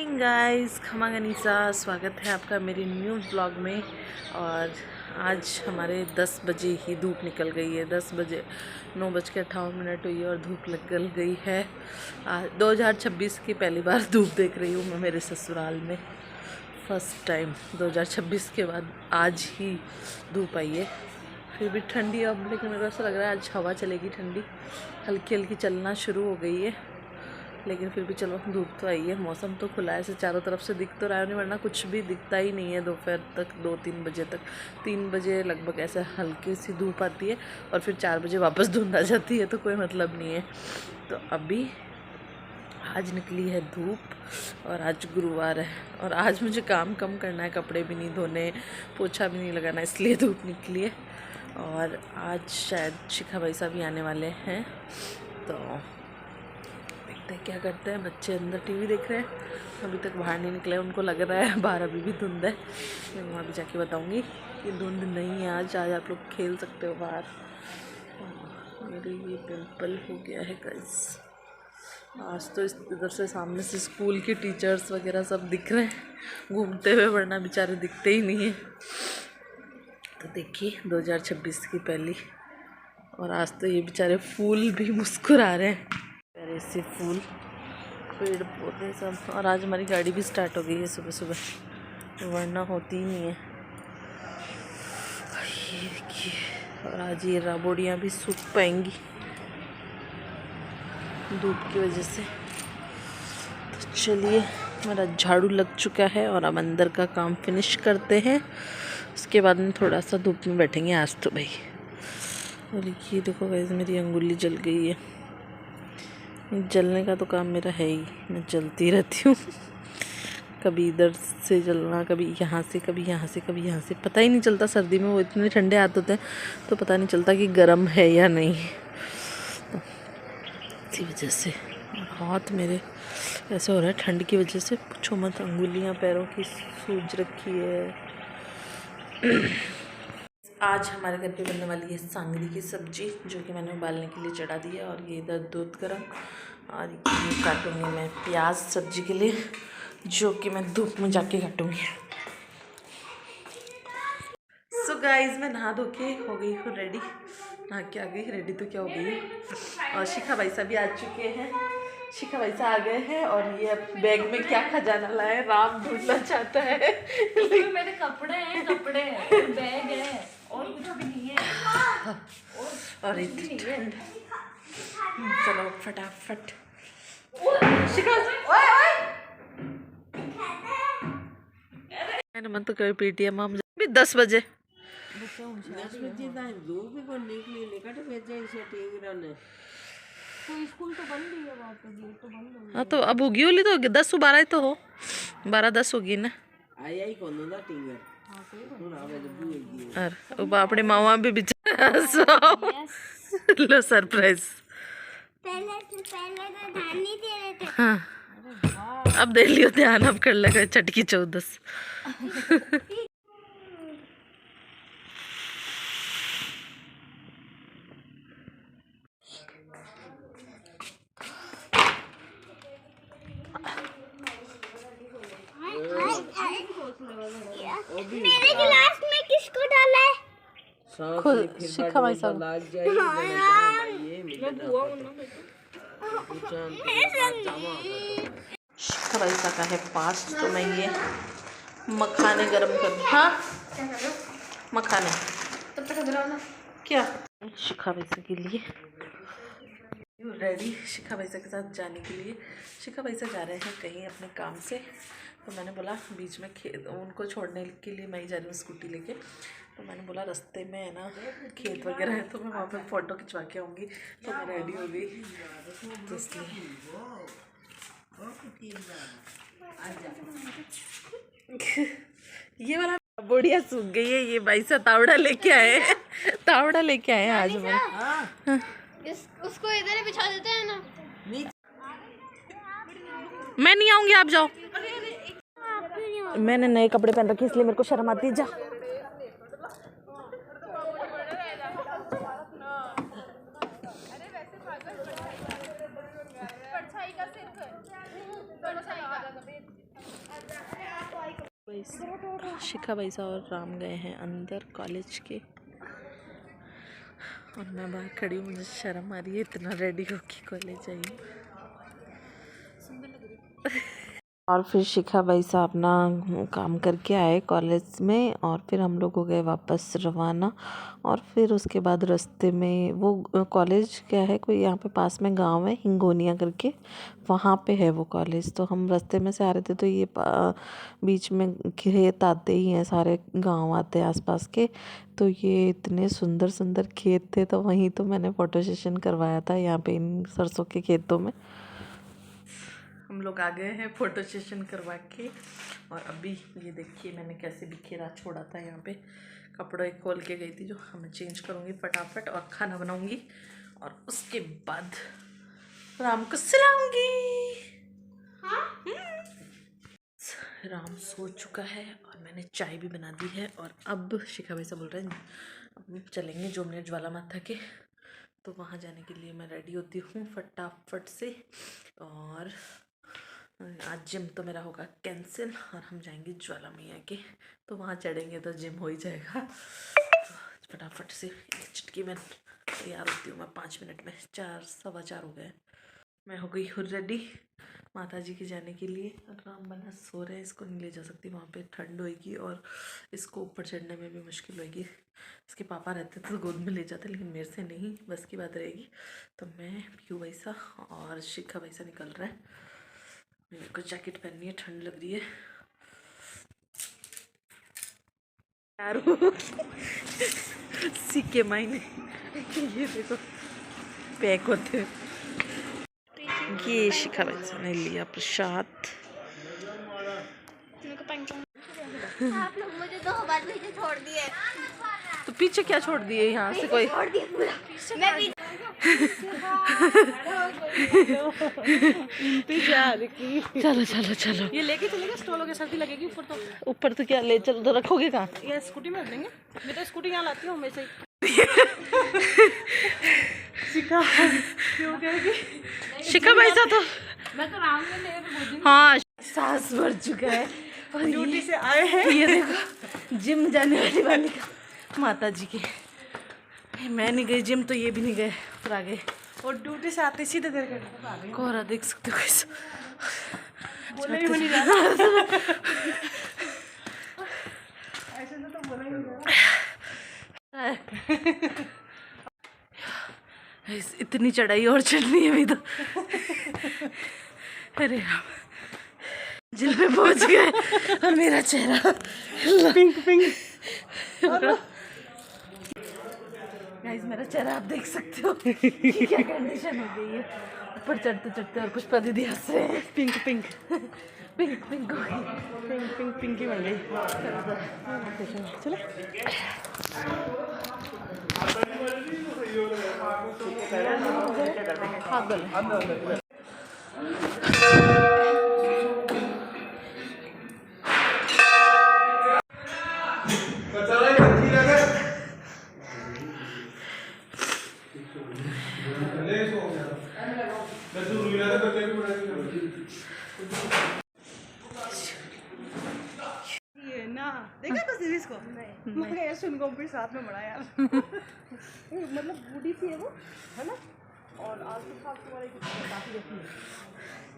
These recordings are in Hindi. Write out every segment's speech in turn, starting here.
मॉर्निंग गाइस, खमा गनीसा, स्वागत है आपका मेरी न्यू ब्लॉग में। और आज हमारे 10 बजे ही धूप निकल गई है। 10 बजे 9:58 हुई है और धूप निकल गई है। 2026 की पहली बार धूप देख रही हूँ मैं मेरे ससुराल में। फर्स्ट टाइम 2026 के बाद आज ही धूप आई है। फिर भी ठंडी अब, लेकिन मेरे को ऐसा लग रहा है आज हवा चलेगी ठंडी, हल्की हल्की चलना शुरू हो गई है। लेकिन फिर भी चलो, धूप तो आई है, मौसम तो खुला है, ऐसे चारों तरफ से दिख तो रहा है नहीं, वरना कुछ भी दिखता ही नहीं है दोपहर तक। 2-3 बजे तक, 3 बजे लगभग ऐसे हल्की सी धूप आती है और फिर 4 बजे वापस धुंध आ जाती है, तो कोई मतलब नहीं है। तो अभी आज निकली है धूप और आज गुरुवार है और आज मुझे काम कम करना है, कपड़े भी नहीं धोने, पोछा भी नहीं लगाना, इसलिए धूप निकली है। और आज शायद शिखा भाई साहब भी आने वाले हैं, तो देखते हैं क्या करते हैं। बच्चे अंदर टीवी देख रहे हैं, अभी तक बाहर नहीं निकले, उनको लग रहा है बाहर अभी भी धुंध है। मैं वहाँ भी जाके बताऊँगी कि धुंध नहीं है आज आप लोग खेल सकते हो बाहर। मेरे ये पिंपल हो गया है गाइस। आज तो इधर से सामने से स्कूल के टीचर्स वगैरह सब दिख रहे हैं घूमते हुए, वरना बेचारे दिखते ही नहीं है। तो देखिए 2026 की पहली, और आज तो ये बेचारे फूल भी मुस्कुरा रहे हैं, प्यारे से फूल, पेड़ पौधे सब। और आज हमारी गाड़ी भी स्टार्ट हो गई है सुबह सुबह, वरना होती ही नहीं है। ये देखिए, और आज ये राबोड़ियाँ भी सूख पाएंगी धूप की वजह से। तो चलिए, हमारा झाड़ू लग चुका है और अब अंदर का काम फिनिश करते हैं, उसके बाद में थोड़ा सा धूप में बैठेंगे आज तो भाई। और ये देखो गाइस, मेरी अंगुली जल गई है। जलने का तो काम मेरा है ही, मैं जलती रहती हूँ। कभी इधर से जलना, कभी यहाँ से, कभी यहाँ से, कभी यहाँ से, पता ही नहीं चलता। सर्दी में वो इतने ठंडे हाथ होते हैं तो पता नहीं चलता कि गर्म है या नहीं, तो इसी वजह से हाथ मेरे ऐसे हो रहा है ठंड की वजह से, पूछो मत। अंगुलियाँ पैरों की सूज रखी है। आज हमारे घर पे बनने वाली है सांगरी की सब्जी, जो कि मैंने उबालने के लिए चढ़ा दी है। और ये इधर दूध गर्म, और ये काटूंगी मैं प्याज सब्जी के लिए, जो कि मैं धूप में जाके काटूंगी। सो गाइज, मैं नहा धो के हो गई हूँ रेडी, नहा के आ गई, रेडी तो क्या हो गई। और शिखा भाई साहब भी आ चुके हैं, शिखा भाई साहब आ गए हैं। और ये बैग में क्या खजाना लाए, राम ढूंढना चाहता है। मेरे कपड़े हैं, कपड़े हैं और बैग है और कुछ भी नहीं है। और इतनी ठंड, चलो फटाफट। शिखा, मैंने मन तो कभी पेटीएम हम भी 10 बजे स्कूल तो बंद ही है, वहाँ पे गेट तो बंद हो गया। हाँ, तो अब होगी होली तो 10-12 ही तो हो, 12-10 होगी ना। और अपने मामा भी बेचारा लो सरप्राइज। पहले तो ध्यान नहीं दे रहे थे। हाँ, अब दे लियो ध्यान, अब कर लेगा चटकी 14। मेरे गिलास में किसको डाला है? खुद शिखा भाई साहब। शिखा भाई साहब का है पास, तो मैं ये मखाने गरम कर, हाँ मखाने तब तक इधर आओ ना। क्या शिखा भाई साहब के लिए रेडी, शिखा भाई साहब के साथ जाने के लिए। शिखा भाई साहब जा रहे हैं कहीं अपने काम से, तो मैंने बोला बीच में खेत, उनको छोड़ने के लिए मैं ही जा रही हूँ स्कूटी लेके। तो मैंने बोला रास्ते में है ना खेत वगैरह है, तो मैं वहाँ पे फ़ोटो खिंचवा के आऊँगी। तो मैं रेडी हो गई, तो इसलिए ये वाला बोड़िया सूख गई है। ये भाई साहब तावड़ा लेके आए, तावड़ा लेके आए आज मैं। उसको इधर ही बिछा देते हैं ना। मैं नहीं आऊंगी, आप जाओ। मैंने नए कपड़े पहन रखे इसलिए मेरे को शर्म आती है। जा, शिखा भाईसा और राम गए हैं अंदर कॉलेज के और मैं बाहर खड़ी हूँ। मुझे शर्म आ रही है इतना रेडी होके कॉलेज आई हूँ। और फिर शिखा भाईसा अपना काम करके आए कॉलेज में और फिर हम लोग हो गए वापस रवाना। और फिर उसके बाद रास्ते में वो कॉलेज क्या है, कोई यहाँ पे पास में गांव है हिंगोनिया करके, वहाँ पे है वो कॉलेज। तो हम रास्ते में से आ रहे थे तो ये बीच में खेत आते ही हैं, सारे गांव आते हैं आसपास के। तो ये इतने सुंदर सुंदर खेत थे, तो वहीं तो मैंने फ़ोटो सेशन करवाया था यहाँ पे इन सरसों के खेतों में। हम लोग आ गए हैं फ़ोटो सेशन करवा के। और अभी ये देखिए मैंने कैसे बिखेरा छोड़ा था यहाँ पे। कपड़े खोल के गई थी जो मैं चेंज करूँगी फटाफट और खाना बनाऊँगी और उसके बाद राम को सुलाऊँगी। राम सो चुका है और मैंने चाय भी बना दी है। और अब शिखा भाई से बोल रहे हैं अब चलेंगे जो मिनट ज्वाला माता के, तो वहाँ जाने के लिए मैं रेडी होती हूँ फटाफट से। और आज जिम तो मेरा होगा कैंसिल और हम जाएंगे ज्वाला मैया के, तो वहाँ चढ़ेंगे तो जिम हो ही जाएगा। तो फटाफट से एक चुटकी में तैयार होती हूँ मैं 5 मिनट में। 4 सवा 4 हो गए। मैं हो गई हूँ रेडी माता जी के जाने के लिए। राम बना सो रहे हैं, इसको नहीं ले जा सकती, वहाँ पे ठंड होएगी और इसको ऊपर चढ़ने में भी मुश्किल होएगी। इसके पापा रहते तो गोद में ले जाते, लेकिन मेरे से नहीं बस की बात रहेगी। तो मैं पीयू भाईसा और शिखा भाईसा निकल रहे हैं। मेरे को जैकेट पहननी है, ठंड लग रही है। सीखे मायने ये देखो पैक होते। ये शिखा भाईसा ने लिया प्रसाद। आप लोग मुझे 2 बार पीछे छोड़ दिए। तो पीछे क्या छोड़ दिए यहाँ से कोई? छोड़ दिए पूरा। मैं भी इंतजार की। चलो चलो चलो, ये लेके चलेगा, स्टॉलों के सर्दी लगेगी ऊपर। तो ऊपर तो क्या ले चलो, तो रखोगे कहाँ? ये स्कूटी में रख देंगे। मैं तो स्कूटी यहाँ लाती हूँ हमेशा ही। शिखा क्यों कहेगी? शिखा भाईसा तो मैं तो राम में ले रही। हाँ सांस भर चुका है और ड्यूटी से आए हैं। ये देखो जिम जाने वाली बालिका माता जी की। मैं नहीं गई जिम तो ये भी नहीं गए, फिर आ गए। और ड्यूटी से आते सीधे देर कर कोहरा देख सकते हो कैसे बोले ही नहीं जा रहा। ऐसे तो बोला ही नहीं जा रहा। इतनी चढ़ाई और चढ़नी है अभी तो। अरे राम, जिल पे पहुंच गए और मेरा चेहरा पिंक पिंक। गाइस मेरा चेहरा आप देख सकते हो कि क्या कंडीशन हो गई है। ऊपर चढ़ते चढ़ते और पुष्पा दीदी हंस रहे हैं। पिंक पिंक पिंक पिंक हो गई। पिंक पिंक पिंकी बन गई। चले हाथ धो। ये ना देखा तो सीरीज को मैं यार सुन को भी साथ में बड़ा यार। मतलब बूढ़ी थी है वो, है ना? और आलतू फालतू वाले काफी देखी है।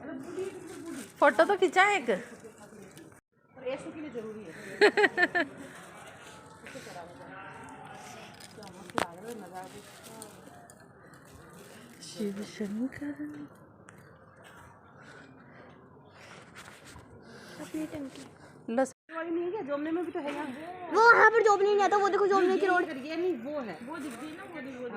मतलब बूढ़ी बूढ़ी फोटो तो खिंचा एक, और ऐसे के लिए जरूरी है। शिव शंकर लस वाली नहीं है क्या? जोमने में भी तो है यहाँ। वो वहाँ पर जोबने नहीं आता। वो देखो जोबने की रोड। ये नहीं वो है, वो दिख गई ना, वो दिख वो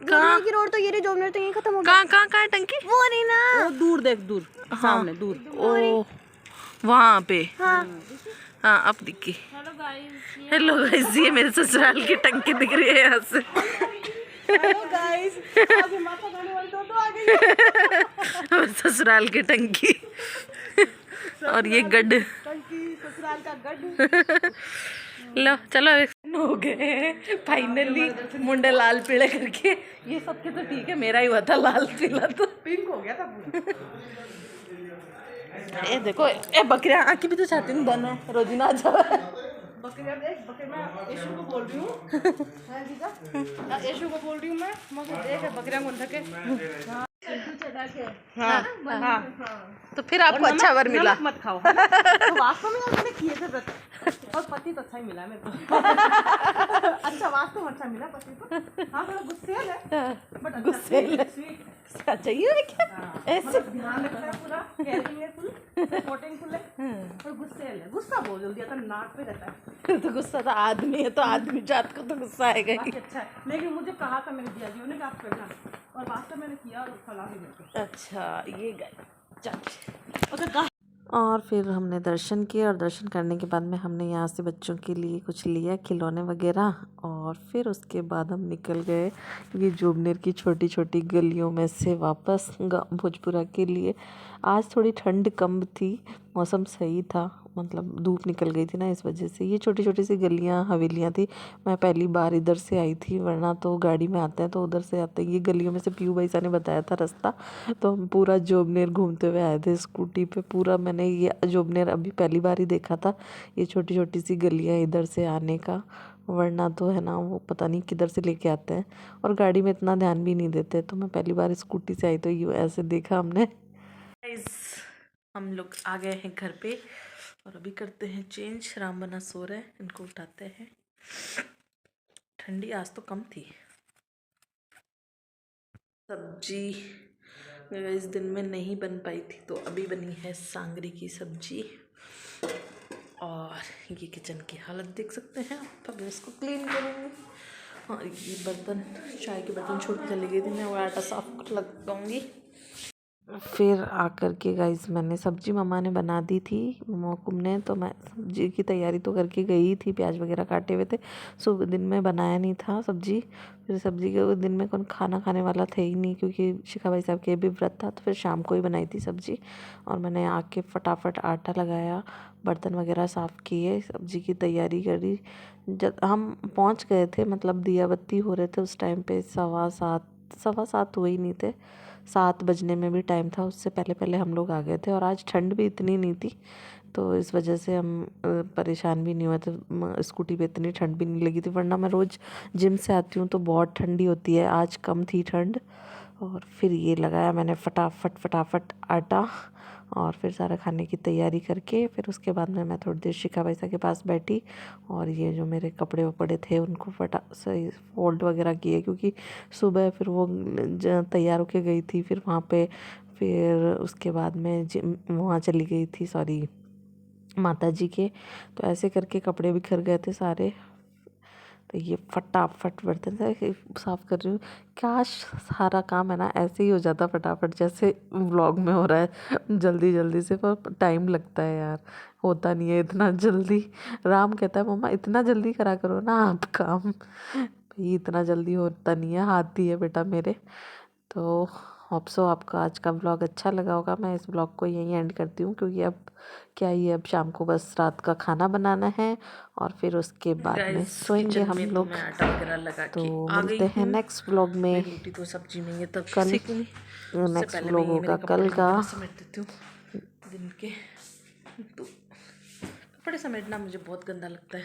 जोबने की रोड तो ये रही, जोबने तो यही खत्म हो गई। कहाँ टंकी? वो नहीं ना। वो दूर देख, दूर सामने दूर। ओ वहाँ पे। हाँ हाँ अब दिखी। हेलो गाइस, ये मेरे ससुराल की टंकी दिख रही है यहाँ से। हेलो गाइस, आज माता गाने वाली तो आ गई। ससुराल की टंकी और ये गड्ढ। टंकी ससुराल का गड्ढ। लो चलो हो गए फाइनली मुंडे लाल पीले करके। ये सबके तो ठीक है, मेरा ही हुआ था लाल पीला तो पिंक हो गया था पूरा। ये देखो, ए बकरियां आके भी तो चाहती हूँ दाना रोजीना आ जाए। बकरियां देख, बकरी मैं यशु को बोल रही हूँ है जीजा, यशु को बोल रही हूँ मैं देख बकरियां को ढके। हाँ हाँ, तो फिर आपको अच्छा वर मिला। नमक मत खाओ, है ना? तो वास्तव में मैंने किए थे व्रत, और पति तो अच्छा ही मिला मेरे को। अच्छा, वास्तव में अच्छा मिला पति तो। हाँ, थोड़ा गुस्सेल है, बट गुस्सेल है। स्वीट। चाहिए है क्या ऐसे? मतलब ध्यान रखता है पूरा, केयरिंग है, फुल सपोर्टिंग फुल है, और गुस्सेल है। गुस्सा बहुत जल्दी आता है, नाक पे रहता है। तो गुस्सा तो आदमी है, तो आदमी जात को तो गुस्सा आएगा ही। बाकी अच्छा है, लेकिन मुझे कहा था मेरे जिया जी ने कि आप करना, और वास्तव मैंने किया और फला भी देते। अच्छा, ये गए ओके, और फिर हमने दर्शन किए, और दर्शन करने के बाद में हमने यहाँ से बच्चों के लिए कुछ लिया, खिलौने वगैरह, और फिर उसके बाद हम निकल गए ये जोबनेर की छोटी छोटी गलियों में से वापस भोजपुरा के लिए। आज थोड़ी ठंड कम थी, मौसम सही था, मतलब धूप निकल गई थी ना, इस वजह से ये छोटी छोटी सी गलियाँ हवेलियाँ थी। मैं पहली बार इधर से आई थी, वरना तो गाड़ी में आते हैं तो उधर से आते हैं। ये गलियों में से पीयू भाई सा ने बताया था रास्ता, तो हम पूरा जोबनेर घूमते हुए आए थे स्कूटी पे। पूरा मैंने ये जोबनेर अभी पहली बार ही देखा था, ये छोटी छोटी सी गलियाँ इधर से आने का, वरना तो है ना वो पता नहीं किधर से लेके आते हैं, और गाड़ी में इतना ध्यान भी नहीं देते। तो मैं पहली बार स्कूटी से आई तो ये ऐसे देखा हमने। हम लोग आ गए हैं घर पे, और अभी करते हैं चेंज। राम बना सो रहे हैं, इनको उठाते हैं। ठंडी आज तो कम थी। सब्जी इस दिन में नहीं बन पाई थी, तो अभी बनी है सांगरी की सब्जी। और ये किचन की हालत देख सकते हैं आप। अब इसको क्लीन करूँगी, और ये बर्तन, चाय के बर्तन छोड़ के चली गई थी मैं, वो आटा साफ लगाऊंगी। फिर आकर के गाइस मैंने सब्जी मम्मा ने बना दी थी, मोकुम ने, तो मैं सब्जी की तैयारी तो करके गई थी, प्याज वगैरह काटे हुए थे। सुबह दिन में बनाया नहीं था सब्जी, फिर सब्जी के दिन में कौन खाना खाने वाला थे ही नहीं, क्योंकि शिखा भाई साहब के भी व्रत था, तो फिर शाम को ही बनाई थी सब्जी। और मैंने आके फटाफट आटा लगाया, बर्तन वगैरह साफ़ किए, सब्जी की तैयारी करी। जब हम पहुँच गए थे, मतलब दिया बत्ती हो रहे थे उस टाइम पे, 7:15 हुए ही नहीं थे, 7 बजने में भी टाइम था, उससे पहले पहले हम लोग आ गए थे। और आज ठंड भी इतनी नहीं थी, तो इस वजह से हम परेशान भी नहीं हुए थे। स्कूटी पे इतनी ठंड भी नहीं लगी थी, वरना मैं रोज़ जिम से आती हूँ तो बहुत ठंडी होती है, आज कम थी ठंड। और फिर ये लगाया मैंने फटाफट आटा, और फिर सारा खाने की तैयारी करके फिर उसके बाद में मैं थोड़ी देर शिखा भाईसा के पास बैठी, और ये जो मेरे कपड़े वपड़े थे उनको सही फोल्ड वगैरह किए, क्योंकि सुबह फिर वो तैयार होके गई थी, फिर वहाँ पे फिर उसके बाद में जिम वहाँ चली गई थी, सॉरी माता जी के, तो ऐसे करके कपड़े बिखर गए थे सारे। तो ये फटाफट बर्तन साफ़ कर रही हूँ। काश सारा काम है ना ऐसे ही हो जाता फटाफट, जैसे व्लॉग में हो रहा है जल्दी जल्दी से, पर टाइम लगता है यार, होता नहीं है इतना जल्दी। राम कहता है मम्मा इतना जल्दी करा करो ना आप काम, भाई इतना जल्दी होता नहीं है, हाथी है बेटा मेरे। तो होप सो आपको आज का व्लॉग अच्छा लगा होगा। मैं इस व्लॉग को यहीं एंड करती हूँ, क्योंकि अब क्या ही, अब शाम को बस रात का खाना बनाना है, और फिर उसके बाद में सोएंगे हम लोग। तो मिलते हैं नेक्स्ट व्लॉग में, रोटी तो सब्जी में ये तब कल नेक्स्ट व्लॉग होगा कल का। समेट देती हूँ दिन के, तो कपड़े समेटना मुझे बहुत गंदा लगता है,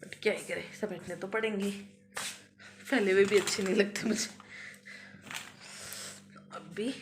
बट क्या ही करें, समेटने तो पड़ेंगे, फैले हुए भी अच्छे नहीं लगते मुझे। अभी